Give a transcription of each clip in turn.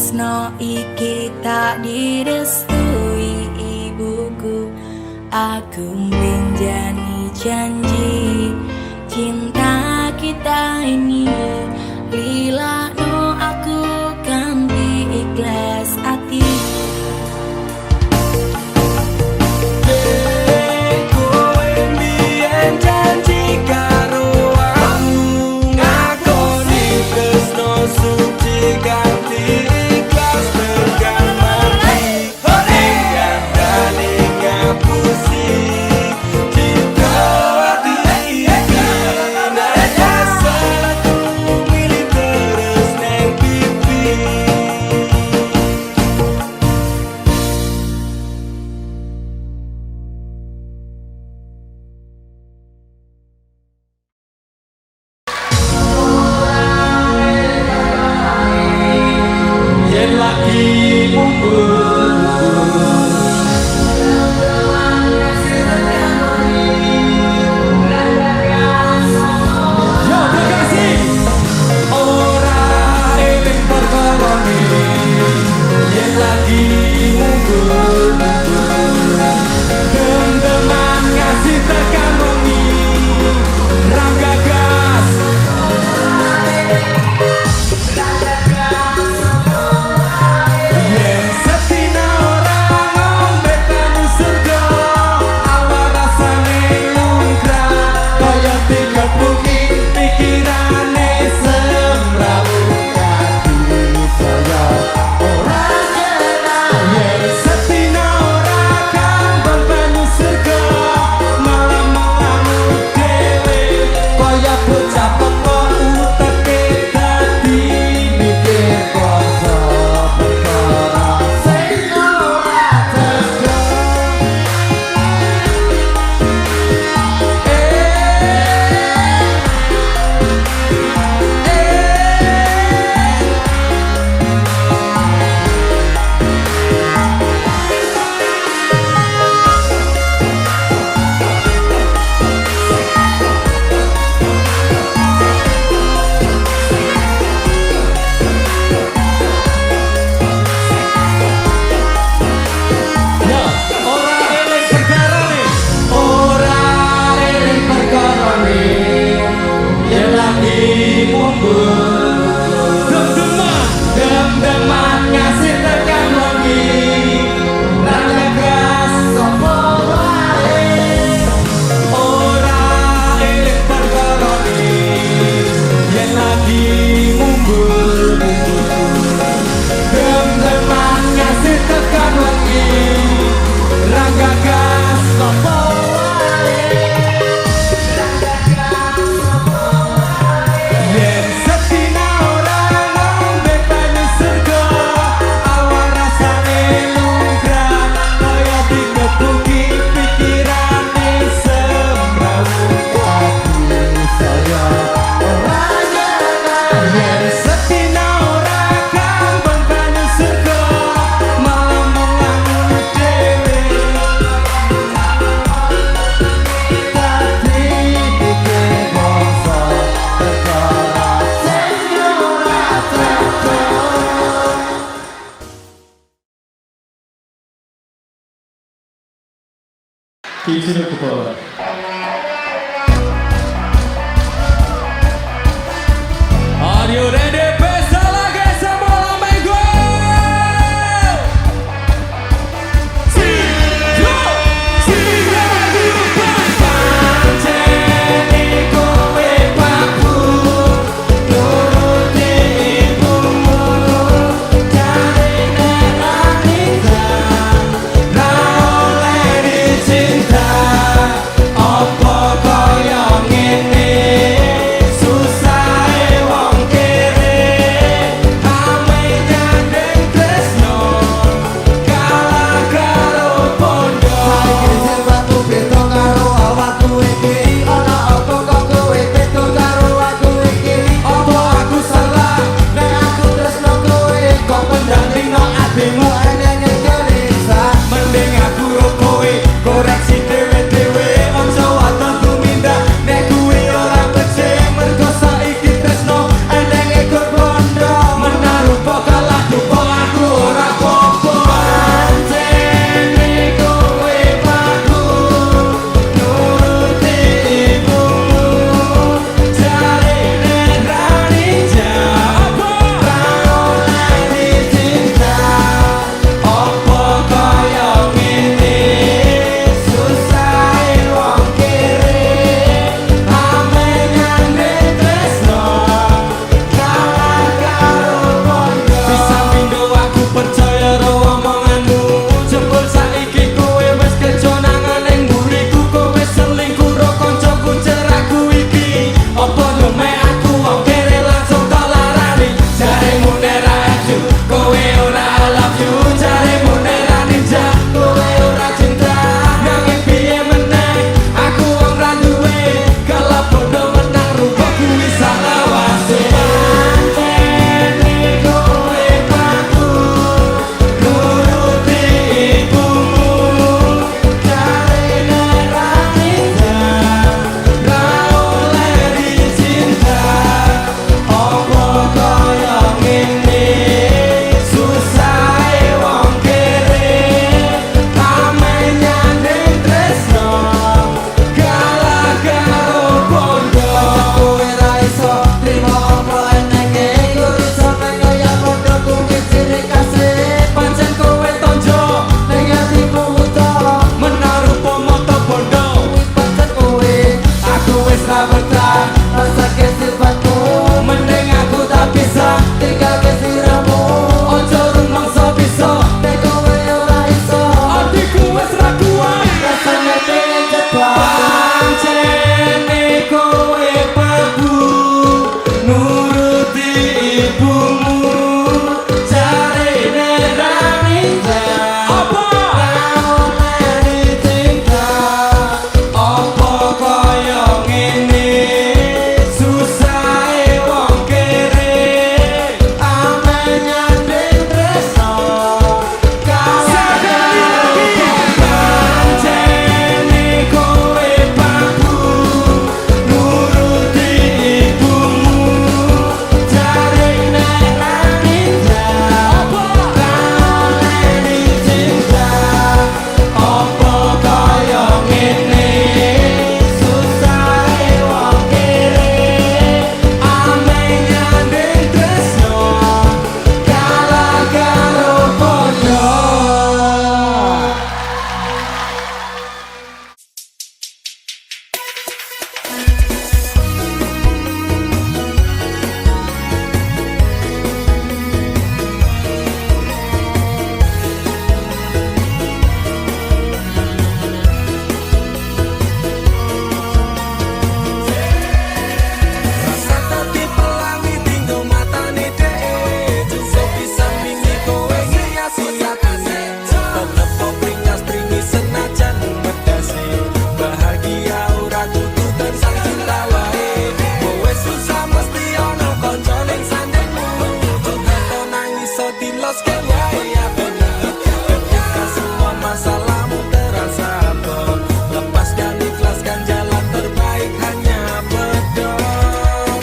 tresno iki tak direstui ibuku. Aku menjani janji cinta kita ini, lila no aku kan ikhlas hati. Kowe mbiyen janji karo aku, ngakoni tresno suci kanthi ikhlas tekan mati. Ingkang ngapusi cinta hati iki, nek salahku milih terus neng pipi. Yen lagi Teaching of the Are you ready? Pesta lagi semua minggu. Cinta iya benar. Ketika semua masalahmu terasa berat, lepaskan, ikhlaskan, jalan terbaik hanya pedot.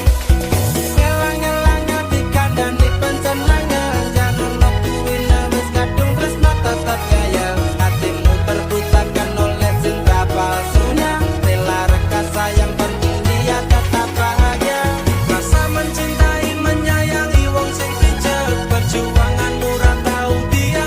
Ngelang-ngelang hati kandani pencenangan, jangan lakuin habis kadung tresno tetap gaya. Hatimu terbutakan oleh cinta palsunya, rela reka sayang penting dia tetap bahagia. Rasa mencintai menyayangi wong sing pijak, perjuangan murah tahu dia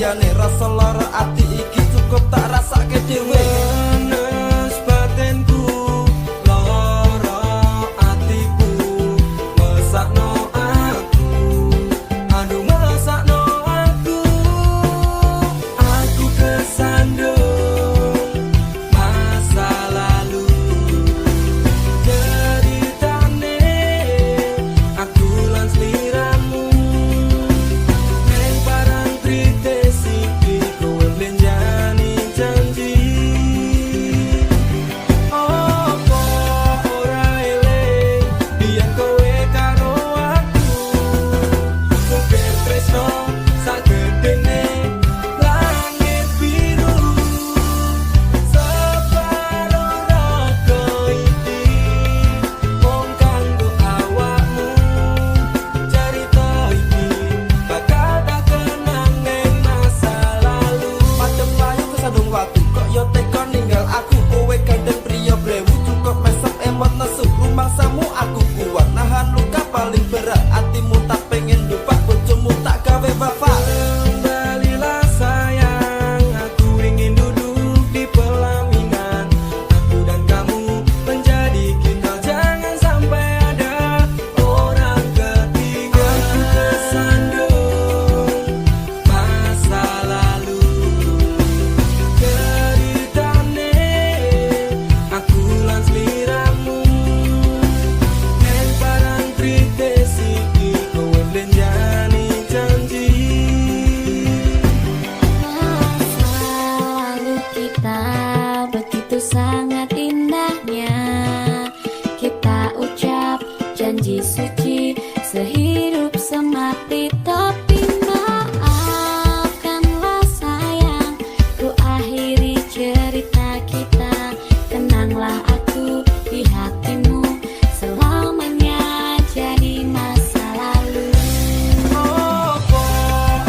liyane rasa lara ati iki cukup tak rasake dhewe. Panas batinku, lara atiku, mesakno aku, aduh mesakno aku kesandung masa lalu. Ceritane aku lan sliramu neng barang tritesi kowe blenjani janji. Opo ora eling biyen kowe karo aku, mungkin tresno sagedene langit biru. Separo raga iki mung kanggo awakmu, cerita iki bakal tak kenang ning masa lalu. Padem payu kesandung watu kok yo teko ninggal aku, kowe gandeng priya blewu cukup mesem emot nesu. Rumangsamu aku kuat nahan luka paling berat, atimu tak pengen lupa, bojomu tak gawe bapak. Kembalilah sayang, aku ingin duduk di pelaminan, aku dan kamu menjadi kita, jangan sampai ada orang ketiga. Aku kesandung masa lalu, ceritane aku lan sliramu neng barang tritesi kowe blenjani janji. Masa lalu kita begitu sangat indahnya, kita ucap janji suci sehidup semati. Tapi maafkanlah sayang, ku akhiri cerita kita. Kenanglah aku di hatimu, selamanya jadi masa lalu. Opo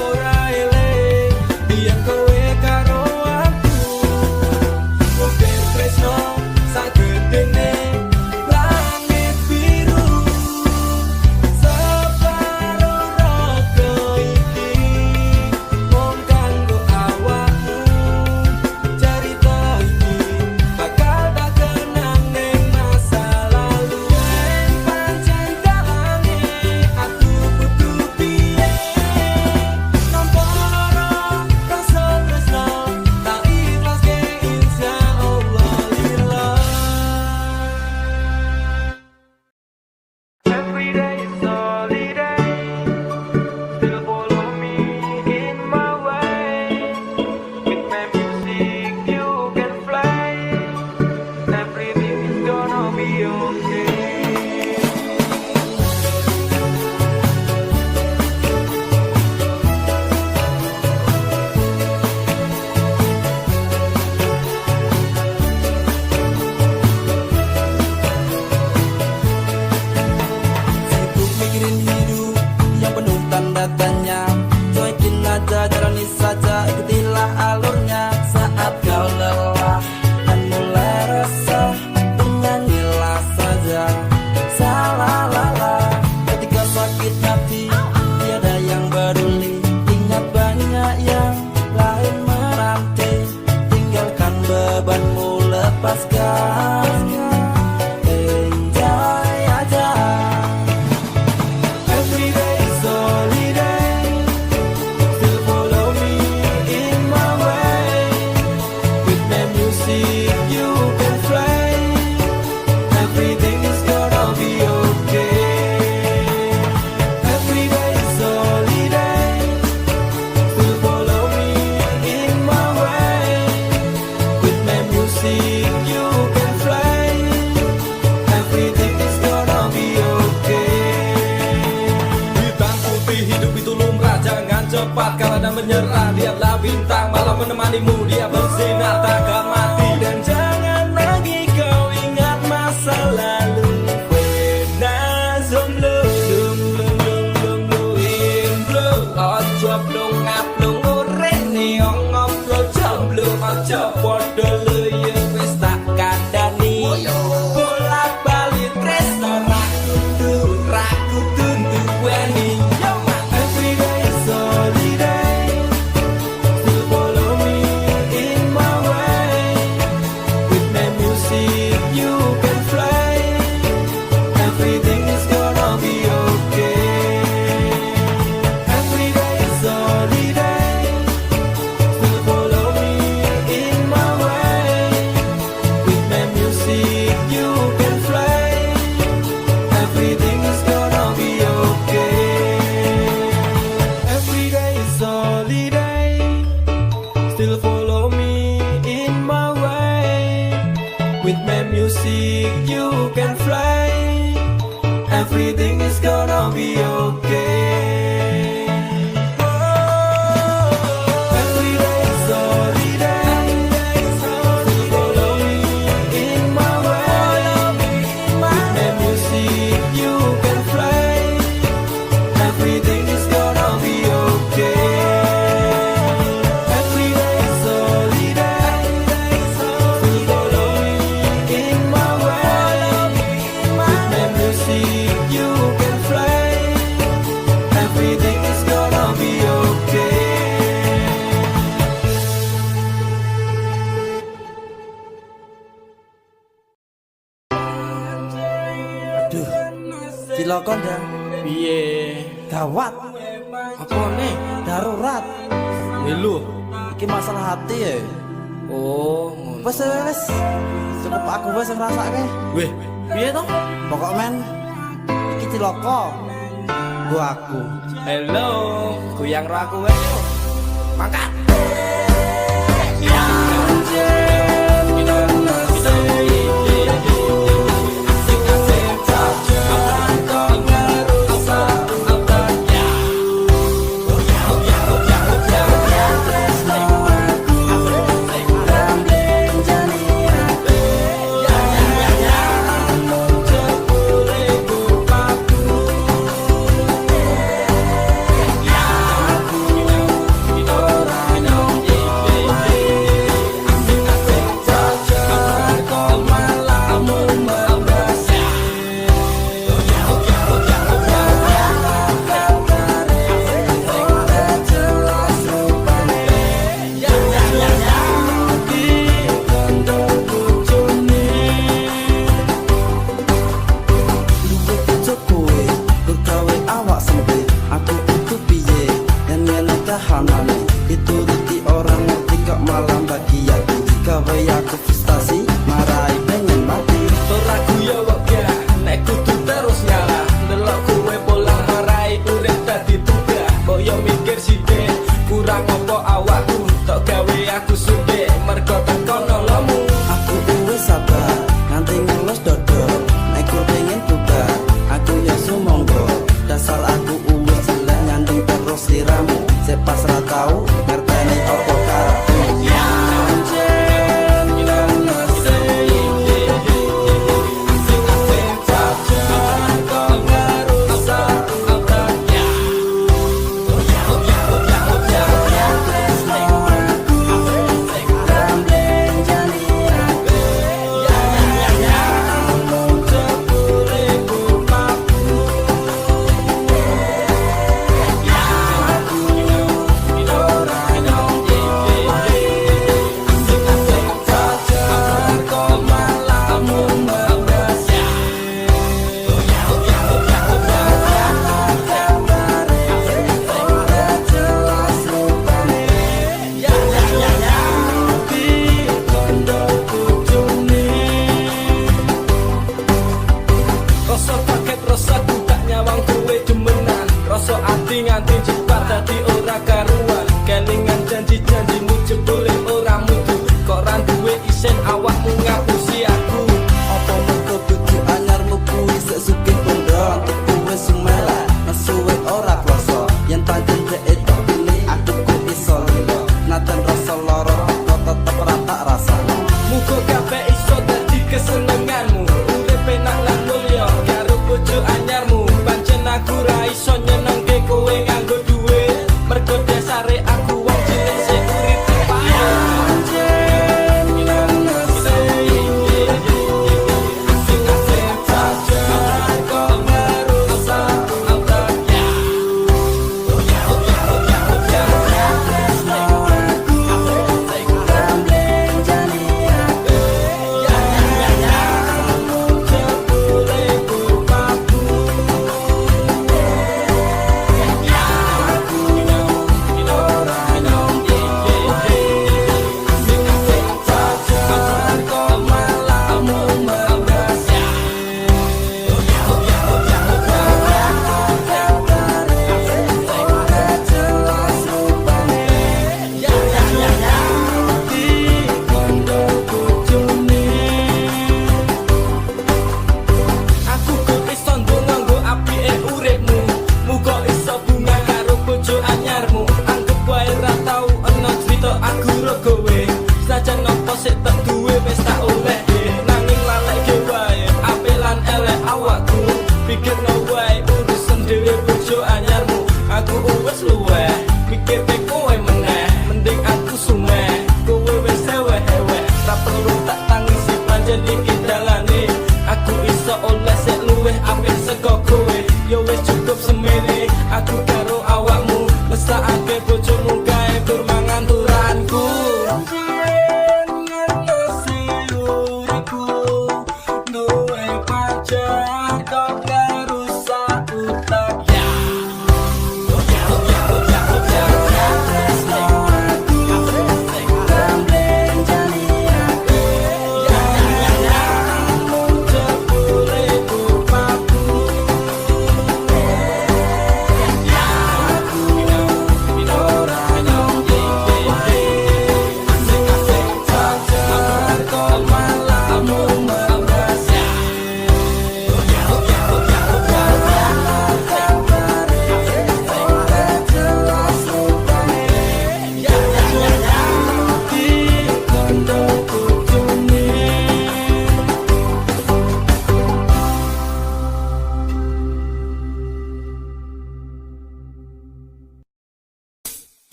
ora eling biyen kowe karo aku, mungkin tresno sagedene langit biru. Separo raga iki mung kanggo awakmu, cerita iki bakal tak kenang ning masa lalu. Pancen dalane aku kudu piye nampa rasa tresno tak ikhlaske insyaallah lillah. Every day is holiday, still follow me in my way. With my music you can fly, everything is gonna be okay. Sibuk mikirin hidup yang penuh tanda tanya, cuekin aja, jalani saja, ikutilah alurnya. Saat kau lelah dan mulai resah, bernyanyilah saja salah-lala. Ketika sakit hati tiada yang peduli, ingat banyak yang lain menanti. Tinggalkan bebanmu, lepaskan, enjoy aja. Every day is holiday, still follow me in my way. With my music you can fly, everything is gonna be okay. Every day is holiday, still follow me in my way. With my music you can fly, everything is gonna be okay. Hitam putih hidup itu lumrah, jangan cepat kalah dan menyerah. Lihatlah bintang malam menemanimu, dia bersinar takkan mati. Dan jangan lagi kau ingat masa lalu. Wena zomblo, ojo blong ngablong urip ni ngoplo jomblo, ojo podo luye wis tak kandani. Bolak-balik tresno ra kudu duweni. Every day is holiday, Still follow me in my way. With my music you can fly. Everything is gonna be okay. Every day is holiday. Still follow me in my way. With my music you can fly. Everything is gonna be okay. Every day is holiday. Still follow me in my way. With my music you can fly. Everything is gonna be okay. Aduh, cilokon dan Piye? gawat. Apa nih? Darurat. Lu. Iki masalah hati ya. Oh, Wes wes. Cukup aku wes ngrasake. weh, piye toh? Pokok men iki ciloko. Gua aku. Hello, goyang ro aku weh. Mangkat. Dituruti orang ngerti kok malam bagi aku. Gawe aku frustasi, marai pengen mati. Ora guyu wae, nek kudu terus nyala. Delok kowe polang marai urip dadi tuga. Boyo mikir sithik, kurang apa awakku. Tok gawe aku suwe, mergo tekan nolomu. Aku wis sabar, nanti ngelus dodol. Nek kowe pengen bubar, aku ya sumangga. Dasar aku umur jelek nyanding terus liramu. Sepas ra tau ngerteni apa karepmu.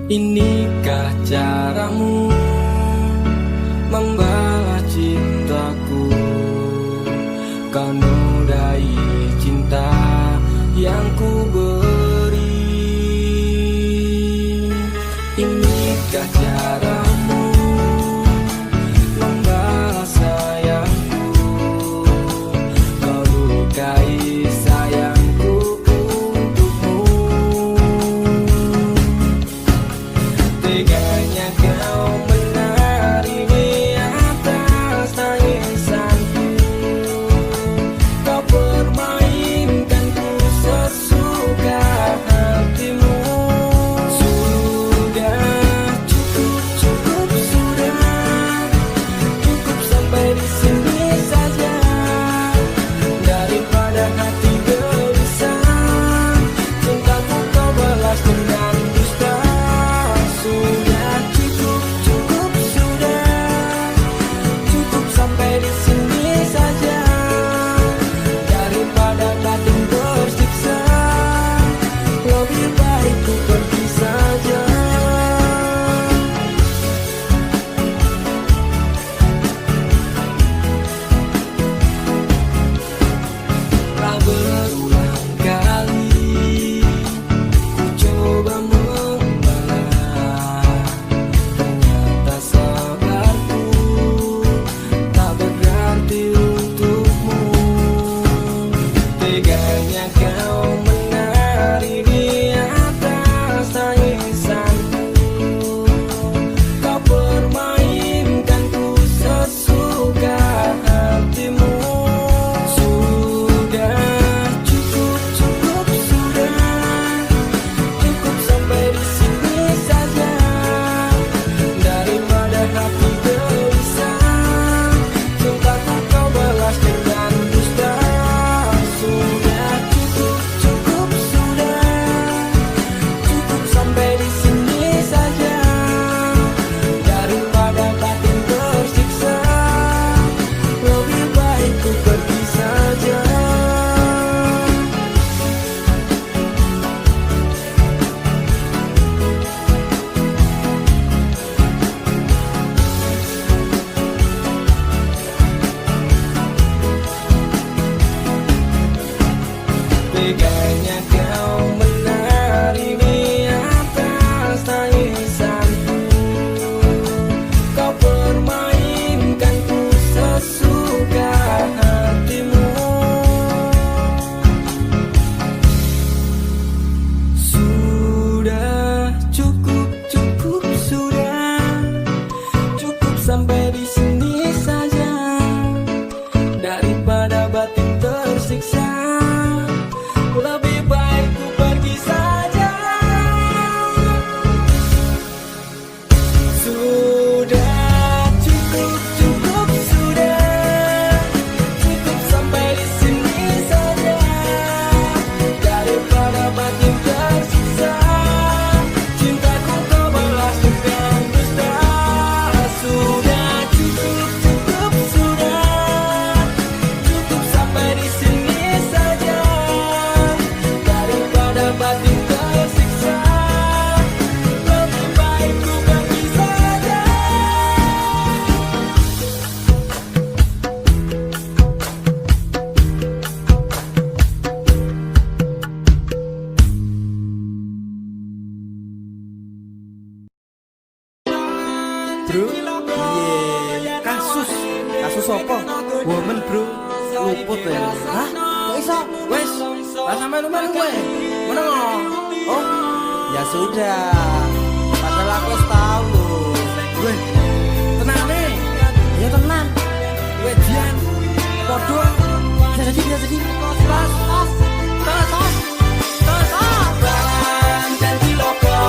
Inikah caramu membalas cintaku? Kau nodai cinta yang ku beri. Inikah caramu membalas sayangku? Kau lukai sayangku untukmu. Teganya kau menari di atas tangisanku. Kau permainkanku sesuka hatimu. Sudah cukup, cukup sudah. Cukup sampai di sini saja. Daripada hati gelisah, cintaku kau balas dengan dusta. Sudah cukup, cukup sudah. Cukup sampai di sini saja. Daripada batin tersiksa, lebih baik ku pergi saja. Telah berulang kali ku coba membalas, ternyata sabarku tak berarti untukmu. Teganya kau menari di atas tangisanku. Kau permainkanku sesuka hatimu. Sudah cukup, cukup sudah. Cukup sampai di sini saja. Daripada hati gelisah, cintaku kau balas dengan dusta. Sudah cukup, cukup sudah. Cukup sampai di sini saja. Daripada batin tersiksa, lebih baik ku pergi saja. Teganya kau menari di atas tangisanku. Kau permainkanku sesuka hatimu. Sudah cukup, cukup sudah. Cukup sampai di sini saja. Daripada batin tersiksa, lebih baik ku pergi saja. Sudah cukup, cukup sudah. Cukup sampai di sini saja. Daripada batin tersiksa, cintaku kau balas dengan dusta. Sudah cukup, cukup sudah. Cukup sampai di sini saja. Daripada batin tersiksa, lebih baik ku pergi saja. Bro, iya, kasus apa? Woman bro, luput ya. Hah? Kok iso? Wes, lah sampe lumayan gue. Mana ngomong? Oh, ya sudah. Padahal aku wis tahu loh. Gue, tenang nih. Ya tenang. Gue Jian, podo. Bisa jadi. Tos. Janji loko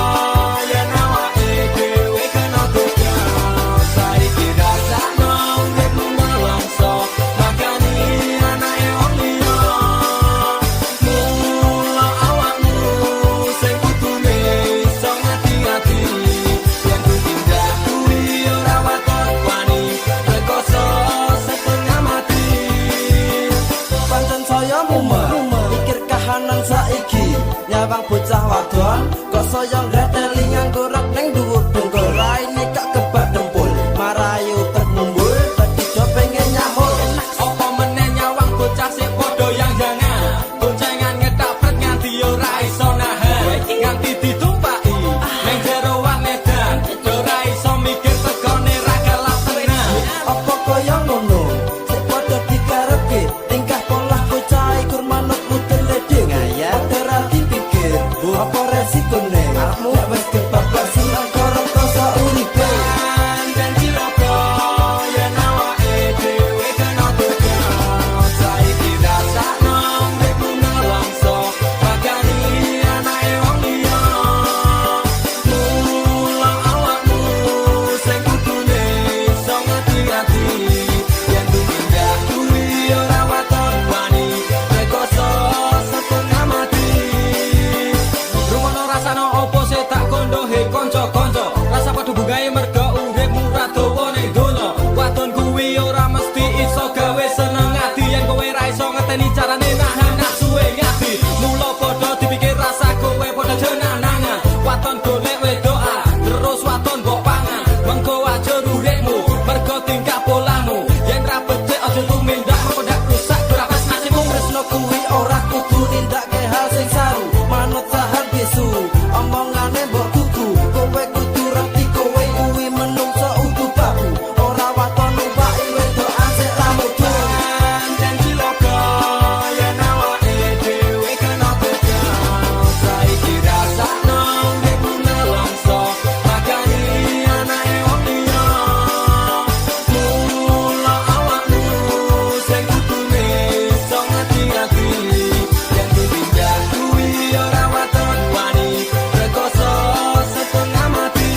yen awake dhewe kena tugas. Saiki rasakno yen menelongso, makani anake wong liya. Mula awakmu sing kudune iso ngati-ati. Yen ku tindak kuwi ora waton wani, rekoso setengah mati. Pancen saya mumet. iki nyawang bocah wadon kok soyong greteli nganggo rok ning dhuwur dengkul raine kak kebak dempul marayu termumbul dadi do pengen nyamul Apa meneh nyawang bocah sik padha yang jangan boncengan ngetapret nganti ora iso nahan nganti ditumpaki ning jero medan ora iso mikir tegone ra kelap tenan apa kaya ngono sik padha dikarepke tingkah pola bocah ikur manut muter lede ngaya ora dipikir apa resikone arepmu wis kebablas sing angkara koso uripe dan cilaka yen awake dhewe kena tukang saiki rasakno uripmu nelongso makani anake wong liya mula awakmu sing kudune iso ngati-ati yen tumindak kuwi ora waton wani rekoso setengah mati rumono rasano opo sik tak kondhohe kanca-kanca rasa padha bungae merga uripmu ra dawa ning donya wadon kuwi ora mesti iso gawe seneng ati yen kowe ra iso ngeteni carane nahan nafsuwe ngati mula padha dipikir rasa kowe padha jenengan wadon golek wedokan terus wadon mbok pangan mengko aja uripmu merga tingkah polamu yen ra becik aja tumindak mengko ndak rusak ora pas nasibmu tresno kuwi ora kudu nindakake hal sing saru manut sahar bisu omongane mbok kuku kowe kudu reti kowe kuwi menungso utuh babu ora waton numpak wedokan sik ramudun dan cilaka yen awake dhewe kena tukang saiki rasakno uripmu nelongso makani anake wong liya mula awakmu sing kudune iso ngati-ati yen tumindak kuwi ora waton wani rekoso setengah mati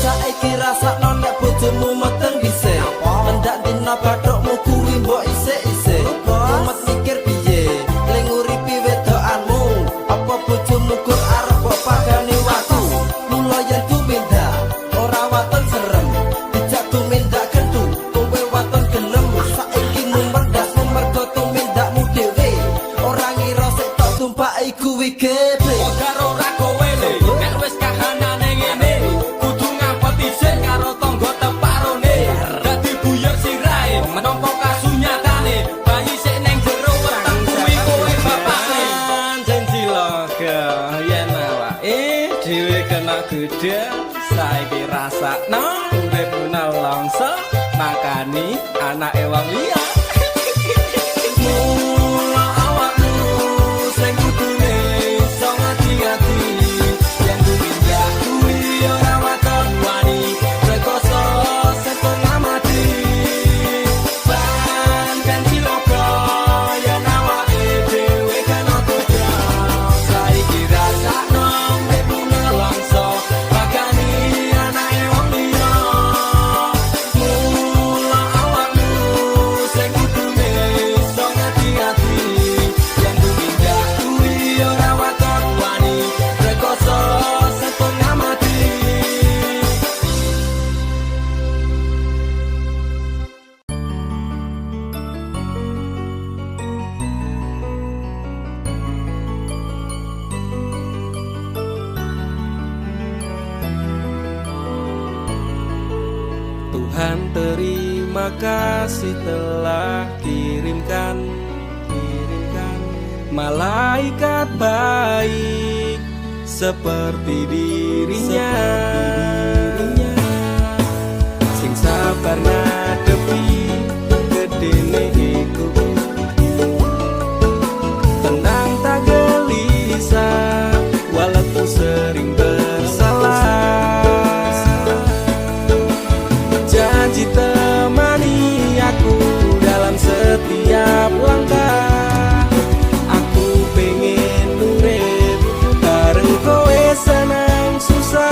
saiki rasakno nek bojomu meteng dhisik mendak dina bathukmu kuwi mbok isik-isik mumet mikir piye ling uripi wedokanmu apa bojomu kur arep mbok pagani waktu mula yen tumindak ora waton serem dijak tumindak kentu kowe waton gelem saiki mumerdas mergo tumindakmu dhewe ora ngira sik tok tumpaki kuwi geble kok karo ra kowe le nek wis kahanane ngene kudu ngapeti sik karo tangga teparone dadi buyer sirahe menompo kasunyatane bayi sik ning jero weteng kuwi kowe bapake jan cilaka yen awake dhewe kena gedhe saiki rasakno uripmu nelongso makani anake wong liya mula awakmu sing kudune iso ngati-ati yen tumindak kuwi ora waton wani rekoso setengah mati kan cilaka yen awake dhewe kena tukang saiki rasakno uripmu nelongso makani anake wong liya mula awakmu sing kudune iso ngati-ati yen tumindak kuwi ora waton wani rekoso setengah mati Tuhan terima kasih telah kirimkan malaikat baik seperti dirinya sing sabar ngadepi gedene iku tenang tak gelisah walaupun sering bersalah janji temani aku dalam setiap langkah aku pengen urip bareng kowe senang susah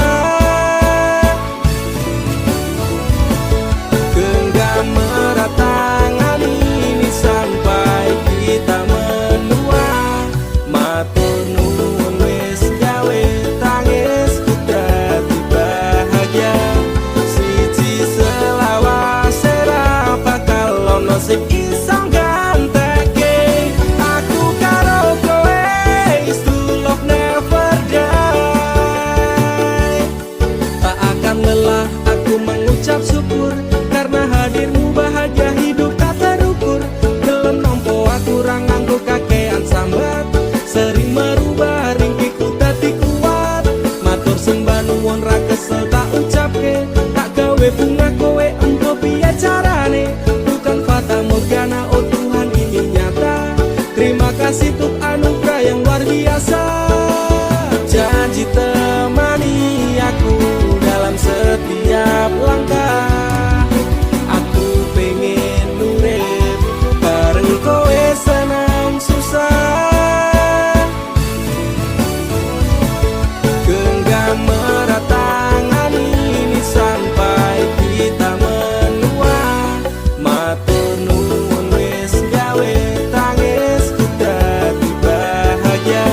ring merubah ringkiku dadi kuat. Matur sembah nuwun ra kesel tak ucapke, tak gawe bunga kowe engko piye carane. Bukan fata morgana, oh Tuhan ini nyata. Terima kasih untuk anugerah yang luar biasa. Janji temani aku dalam setiap langkah. Aku pengen urip bareng kowe senang susah. Genggam erat tangan ini sampai kita menua. Matur nuwun wis gawe tangisku dadi bahagia.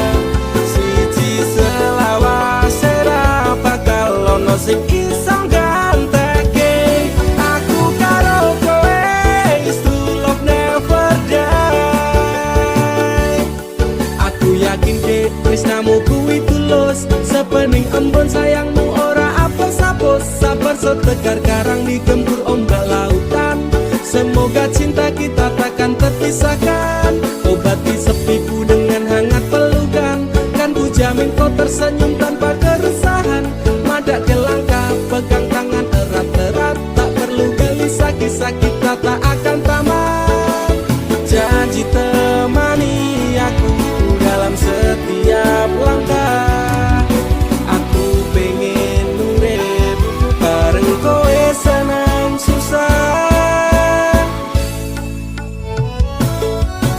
Siji selawase ra bakal ono sing iso gantekake. Aku karo kowe is true love never die. Aku yakin ke tresnamu kuwi tulus, sepening embun sayangmu ora apes-apes. Sabar setegar karang digempur ombak lautan. Semoga cinta kita takkan terpisahkan. Obati sepiku dengan hangat pelukan. Kan ku jamin kau tersenyum tanpa keresahan. Madak ke langkah, pegang tangan erat-erat. Tak perlu gelisah, kisah kita tak akan tamat. Janji temani aku dalam setiap langkah. Aku pengen urip bareng kowe senang susah.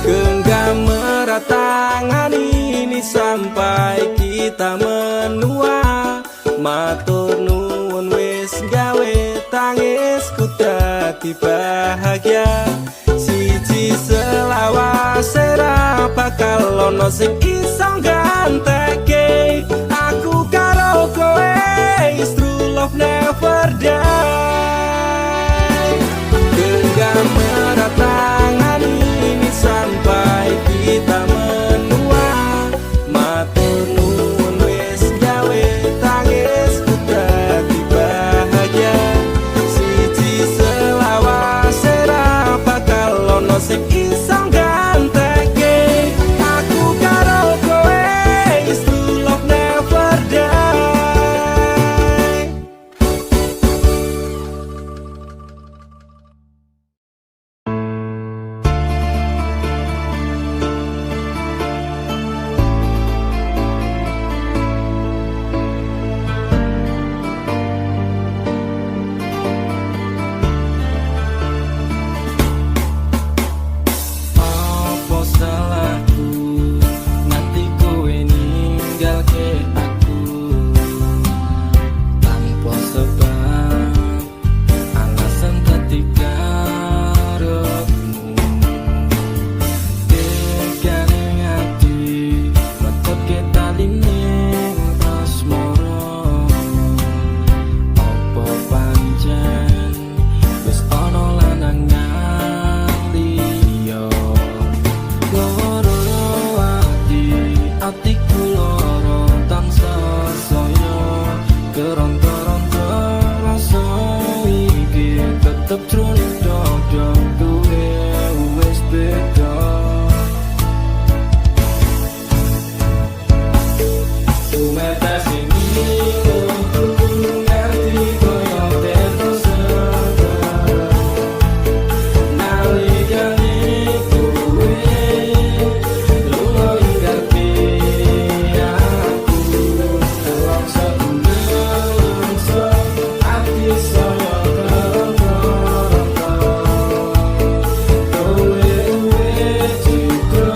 Genggam erat tangan ini sampai kita menua. Matur nuwun wis gawe tangisku dadi bahagia. Siji selawase ra bakal ono sing iso gantekake. Aku karo kowe is true love never die. Genggam erat tangan ini sampai kita menua. Matur nuwun wis gawe tangisku dadi bahagia. Siji selawase ra bakal ono sing iso gantekake. Aku karo kowe is true love never die. Apa salahku nanti kowe ninggalke aku tanpa sebab alasan dadi karepmu. Tegane ati metotke taline asmara. Apa pancen wis ana lanangan liya. Loro atiku loro tansah saya. Keronta-ronta rasa iki tetep jroning dada kowe wis beda. Sumetes ini ngerti koyo terus nalikane kowe lunga inggarke aku. Dalam sebulan ati saya keronta-ronta. Kowe juga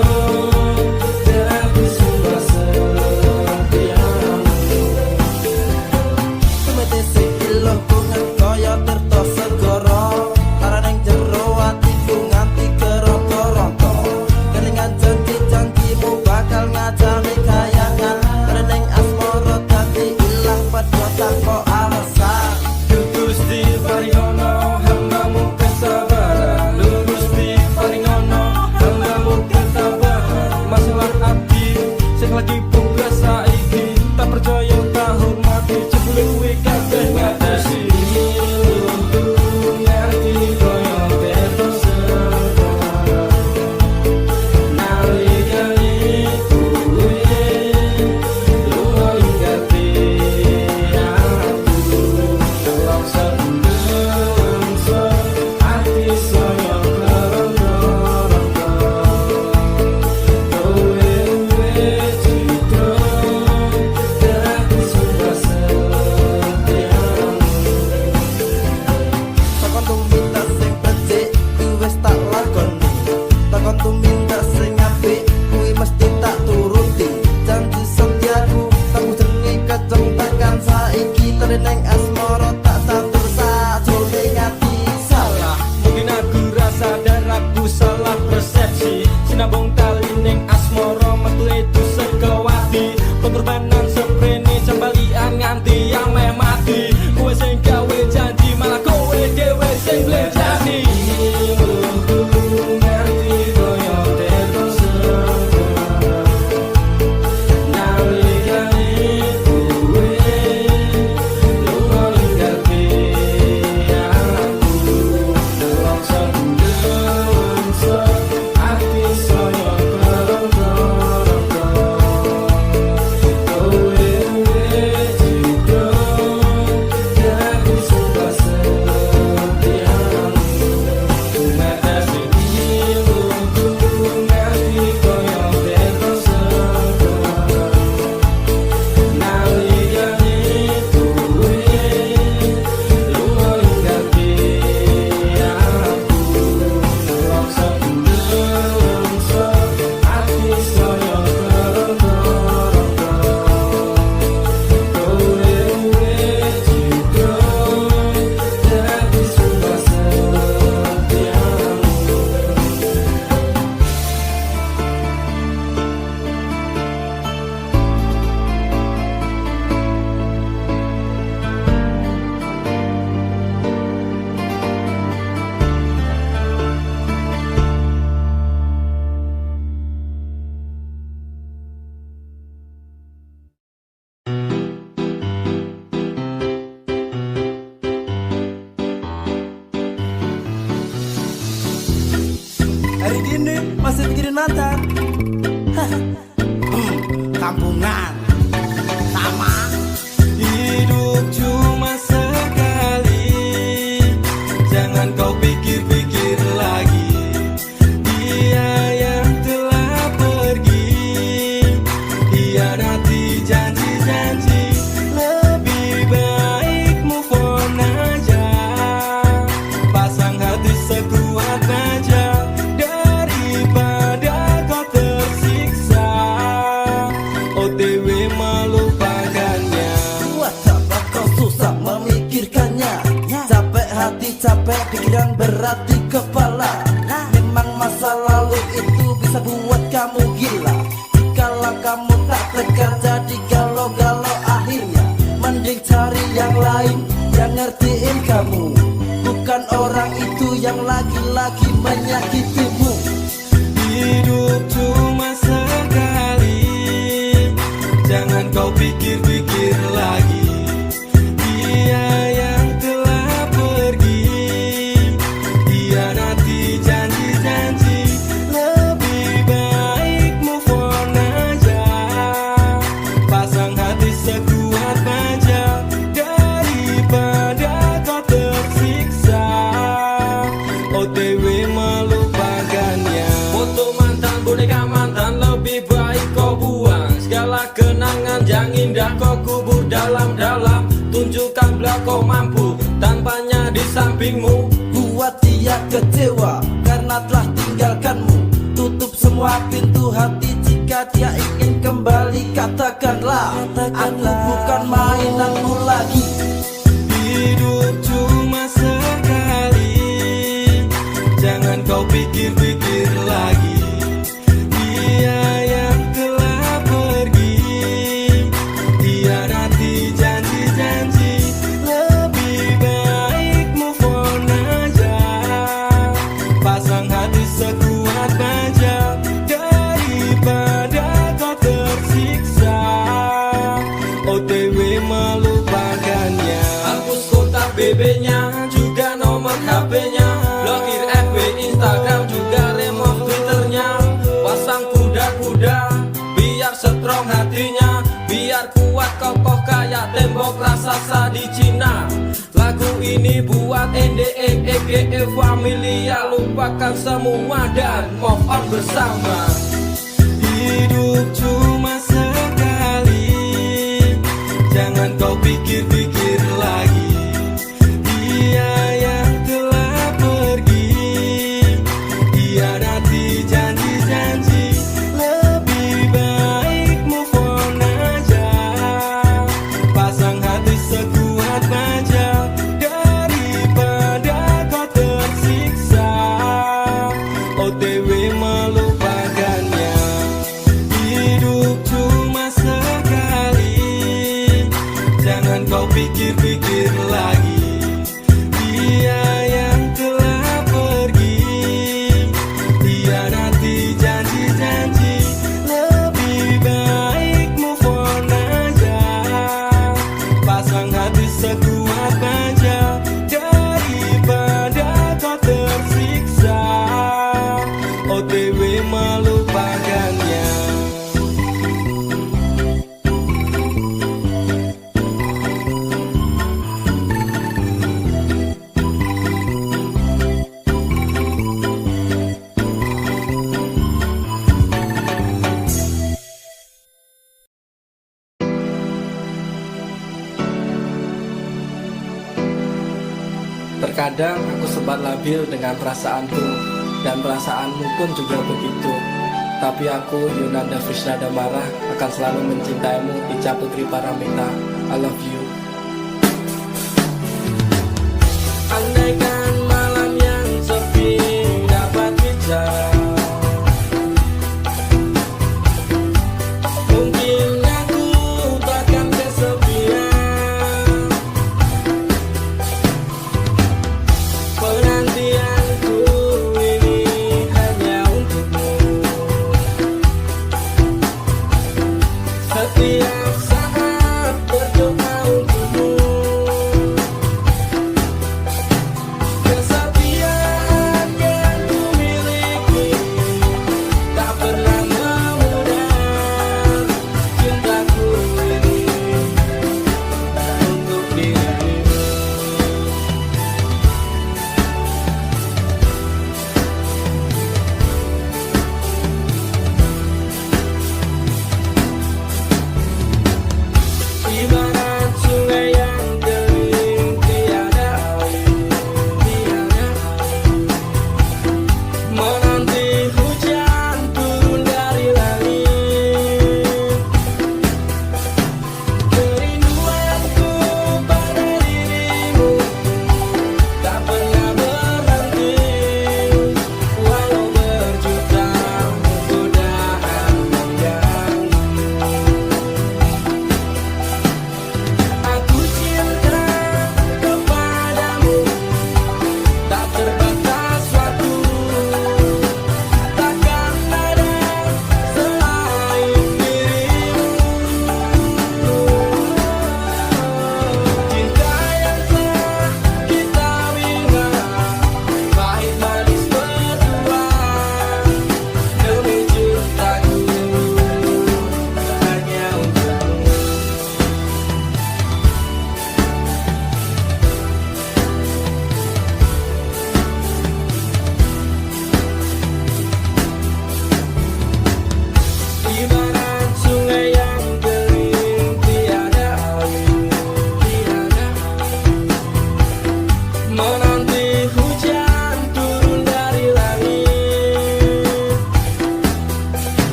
dadi sumber setiamu. Tumetes iki lho bunga kaya tirta segara. Taraning jero atiku nganti keronta-ronta. Kelingan janji-janjimu bakal ngajari kayangan. Rening asmara dadi ilang padha tanpa alasan. Gusti paringono hambamu kesabaran. Gusti paringono hambamu kesabaran. Masalah ati sing lagi buka saiki tak percaya tak hormati jebule kuwi kabeh ngatasi. Ngerti koyo terus nalikane kowe masih mikirin mantan. Kampungan sama. Hidup cuma sekali, jangan kau pikir-pikir lagi. Dia yang telah pergi, hianati janji-janji. Lebih baik move on aja, pasang hati sekuat baja, daripada kau tersiksa OTW melupakannya. Buat apa kau susah memikirkannya? Capek hati, capek pikiran, berat di kepala. Memang masa lalu itu bisa buat kamu gila. Jikalau kamu tak tegar jadi galau-galau akhirnya, mending cari yang lain yang ngertiin kamu. Bukan orang itu yang lagi-lagi menyakitimu. Hidup cuma sekali, jangan kau pikir-pikir lagi. Dia yang telah pergi, hianati janji-janji. Lebih baik move on aja, pasang hati sekuat baja, daripada kau tersiksa OTW melupakannya. Foto mantan, boneka mantan, lebih baik kau buang. Segala kenangan yang indah kau kubur dalam-dalam. Tunjukkan bila kau mampu, tanpanya di sampingmu. Buat dia kecewa karena telah tinggalkanmu. Tutup semua pintu hati jika dia ingin kembali. Katakanlah, aku bukan mainanmu lagi. Hidup cuma sekali, jangan kau pikir-pikir lagi. Dia yang telah pergi, hianati janji-janji. Lebih baik move on aja, pasang hati sekuat baja, daripada kau tersiksa OTW melupakannya. Hapus kontak BB-nya, juga nomor HP-nya. Blokir FB, Instagram, juga remove Twitter-nya. Pasang kuda-kuda, biar strong hatinya. Biar kuat kokoh kayak tembok raksasa di Cina. Lagu ini buat NDE, EGE, Familia. Lupakan semua dan move on bersama. Hidup cuma sekali, jangan kau pikir-pikir lagi. Dia yang telah pergi, hianati janji-janji. Lebih baik move on aja, pasang hati sekuat baja, daripada kau tersiksa OTW melupakannya. Hidup cuma sekali, jangan kau pikir-pikir lagi. Dia yang telah pergi, hianati janji-janji. Lebih baik move on aja, pasang hati sekuat baja, daripada kau tersiksa OTW melupakannya. Terkadang aku sempat labil dengan perasaanku, dan perasaanmu pun juga begitu. Tapi aku, Yunanda Frisnada Marah, akan selalu mencintaimu. Ica Putri Paramita, I love you.